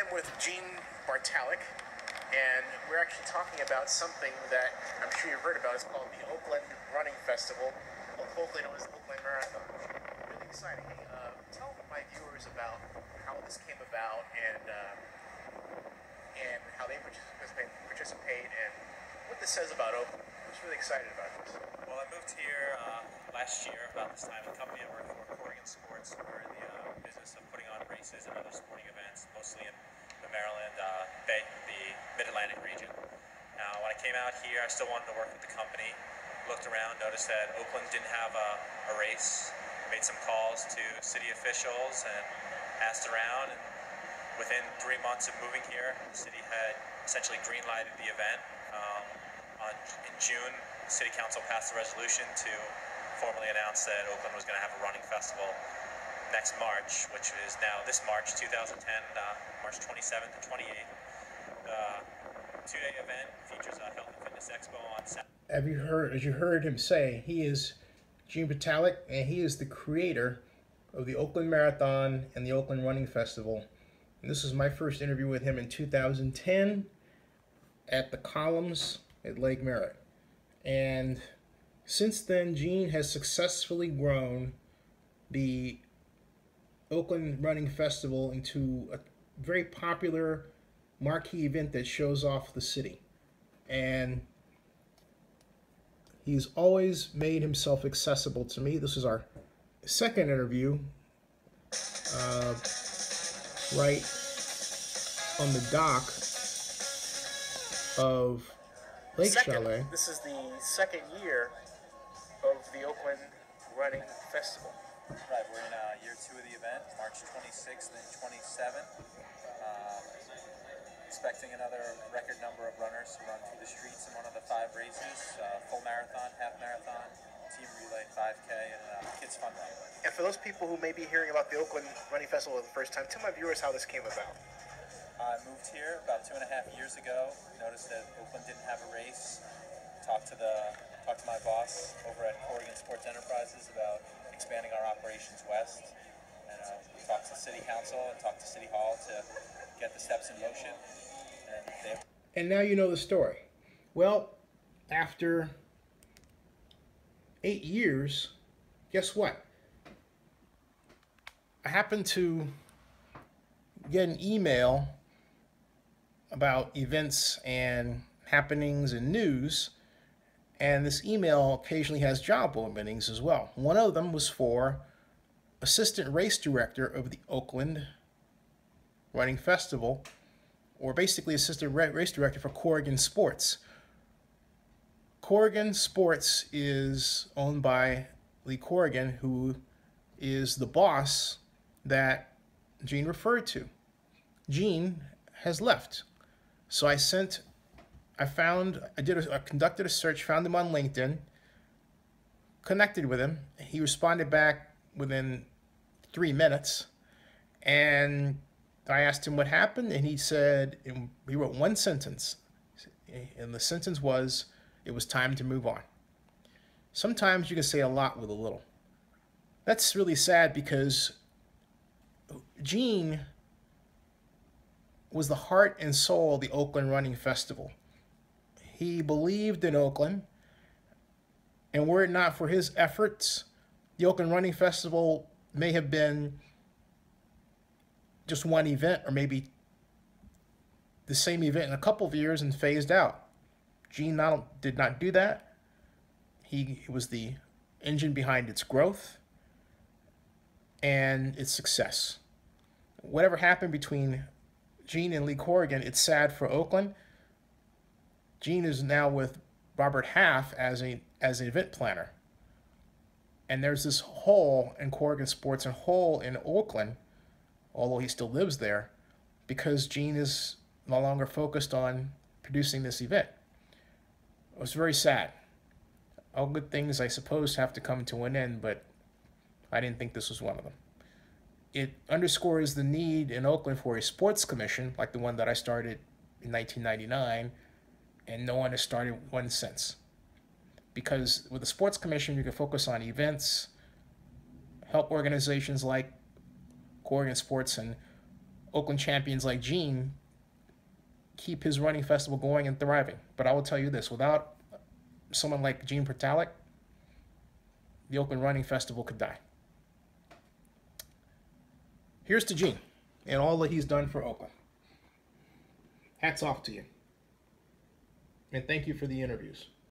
I'm with Gene Britlik, and we're actually talking about something that I'm sure you've heard about. It's called the Oakland Running Festival, locally known as the Oakland Marathon. Really exciting. Hey, tell my viewers about how this came about and how they participate and what this says about Oakland. I was really excited about this. Well, I moved here last year about this time. The company I work for, Oregon Sports, we're in the business of putting on races and other sporting events, mostly in the Maryland Bay, the Mid-Atlantic region. Now, when I came out here, I still wanted to work with the company. Looked around, noticed that Oakland didn't have a race. Made some calls to city officials and asked around. And within 3 months of moving here, the city had essentially green-lighted the event. In June, the City Council passed a resolution to formally announce that Oakland was going to have a running festival next March, which is now this March 2010, March 27th and 28th. The two-day event features a health and fitness expo on Saturday. As you heard him say, he is Gene Britlik, and he is the creator of the Oakland Marathon and the Oakland Running Festival. And this was my first interview with him in 2010 at the Columns at Lake Merritt. And since then, Gene has successfully grown the Oakland Running Festival into a very popular marquee event that shows off the city. And he's always made himself accessible to me. This is our second interview, right on the dock of Lake Chalet. This is the second year of the Oakland Running Festival. Right, we're in year 2 of the event, March 26th and 27th. Expecting another record number of runners to run through the streets in one of the 5 races, full marathon, half marathon, team relay, 5K, and kids fun run. And for those people who may be hearing about the Oakland Running Festival for the first time, tell my viewers how this came about. I moved here about 2.5 years ago. Noticed that Oakland didn't have a race. Talked to my boss over at Oregon Sports Enterprises about expanding our operations west, and talked to City Council and talked to City Hall to get the steps in motion. And now you know the story. Well, after 8 years, guess what? I happened to get an email about events and happenings and news, and this email occasionally has job openings as well. One of them was for assistant race director of the Oakland Running Festival, or basically assistant race director for Oregon Sports. Oregon Sports is owned by Lee Corrigan, who is the boss that Gene referred to. Gene has left. So I conducted a search, found him on LinkedIn, connected with him. He responded back within 3 minutes, and I asked him what happened, and he said, he wrote one sentence, and the sentence was, it was time to move on. Sometimes you can say a lot with a little. That's really sad because Gene was the heart and soul of the Oakland Running Festival. He believed in Oakland, and were it not for his efforts, the Oakland Running Festival may have been just one event, or maybe the same event in a couple of years and phased out. Gene did not do that. He was the engine behind its growth and its success. Whatever happened between Gene and Lee Corrigan, it's sad for Oakland. Gene is now with Robert Half as an event planner. And there's this hole in Oregon Sports and hole in Oakland, although he still lives there, because Gene is no longer focused on producing this event. It was very sad. All good things, I suppose, have to come to an end, but I didn't think this was one of them. It underscores the need in Oakland for a sports commission, like the one that I started in 1999, and no one has started one since. Because with the sports commission, you can focus on events, help organizations like Oregon Sports and Oakland champions like Gene keep his running festival going and thriving. But I will tell you this, without someone like Gene Britlik, the Oakland Running Festival could die. Here's to Gene and all that he's done for Oakland. Hats off to you. And thank you for the interviews.